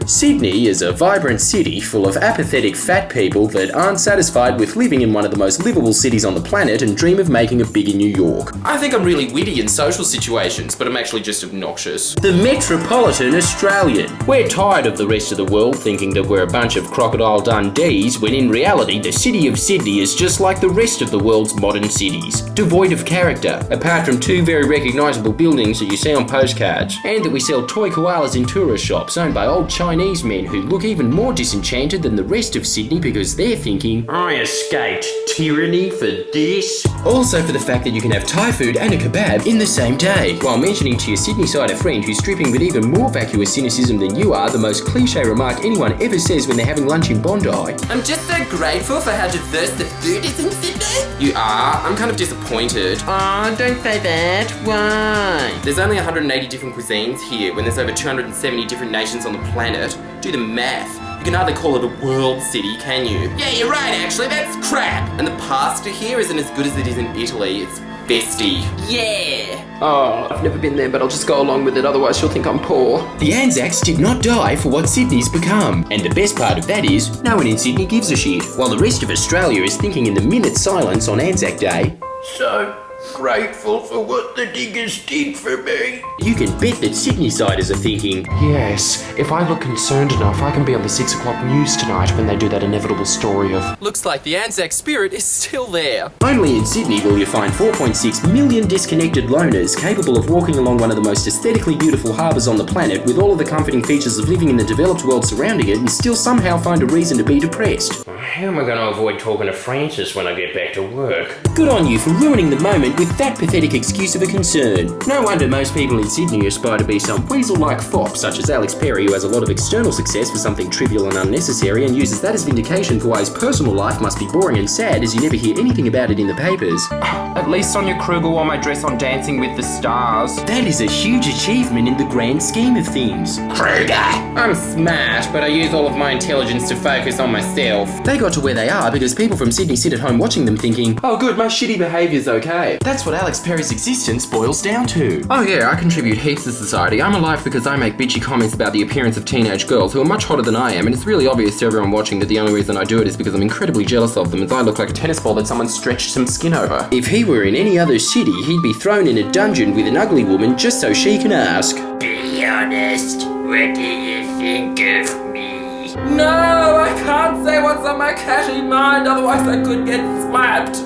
Sydney is a vibrant city full of apathetic fat people that aren't satisfied with living in one of the most livable cities on the planet and dream of making it big in New York. I think I'm really witty in social situations, but I'm actually just obnoxious. The Metropolitan Australian. We're tired of the rest of the world thinking that we're a bunch of crocodile Dundees, when in reality the city of Sydney is just like the rest of the world's modern cities. Devoid of character, apart from two very recognisable buildings that you see on postcards, and that we sell toy koalas in tourist shops owned by old Chinese men who look even more disenchanted than the rest of Sydney because they're thinking, I escaped tyranny for this. Also for the fact that you can have Thai food and a kebab in the same day, while mentioning to your Sydney-sider friend who's dripping with even more vacuous cynicism than you are the most cliche remark anyone ever says when they're having lunch in Bondi. I'm just so grateful for how diverse the food is in Sydney. You are? I'm kind of disappointed. Oh, don't say that. Why? There's only 180 different cuisines here when there's over 270 different nations on the planet. Do the math. You can hardly call it a world city, can you? Yeah, you're right, actually, that's crap! And the pasta here isn't as good as it is in Italy, it's bestie. Yeah! Oh, I've never been there, but I'll just go along with it, otherwise she'll think I'm poor. The Anzacs did not die for what Sydney's become. And the best part of that is, no one in Sydney gives a shit, while the rest of Australia is thinking in the minute silence on Anzac Day. So grateful for what the diggers did for me. You can bet that Sydney-siders are thinking, yes, if I look concerned enough, I can be on the 6 o'clock news tonight when they do that inevitable story of... Looks like the Anzac spirit is still there. Only in Sydney will you find 4.6 million disconnected loners capable of walking along one of the most aesthetically beautiful harbours on the planet with all of the comforting features of living in the developed world surrounding it and still somehow find a reason to be depressed. How am I going to avoid talking to Francis when I get back to work? Good on you for ruining the moment with that pathetic excuse of a concern. No wonder most people in Sydney aspire to be some weasel-like fop such as Alex Perry, who has a lot of external success for something trivial and unnecessary and uses that as vindication for why his personal life must be boring and sad, as you never hear anything about it in the papers. At least Sonia Kruger wore my dress on Dancing with the Stars. That is a huge achievement in the grand scheme of things. Kruger! I'm smart, but I use all of my intelligence to focus on myself. They got to where they are because people from Sydney sit at home watching them thinking, Oh good, my shitty behaviour's okay. that's what Alex Perry's existence boils down to. Oh yeah, I contribute heaps to society. I'm alive because I make bitchy comments about the appearance of teenage girls who are much hotter than I am, and it's really obvious to everyone watching that the only reason I do it is because I'm incredibly jealous of them, as I look like a tennis ball that someone stretched some skin over. If he were in any other city, he'd be thrown in a dungeon with an ugly woman just so she can ask, Be honest, what do you think of me? No, I can't say what's on my catchy mind, otherwise I could get slapped.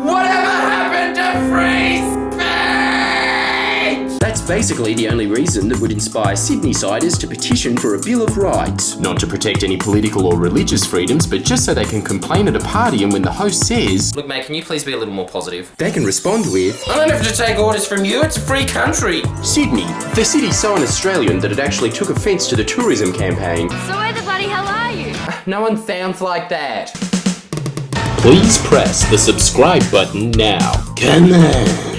Whatever happened to free speech? That's basically the only reason that would inspire Sydney-siders to petition for a Bill of Rights. Not to protect any political or religious freedoms, but just so they can complain at a party and when the host says, Look mate, can you please be a little more positive? they can respond with, I don't have to take orders from you, it's a free country. Sydney, the city so un-Australian that it actually took offence to the tourism campaign. So where the bloody hell are you? No one sounds like that. Please press the subscribe button now. Come on.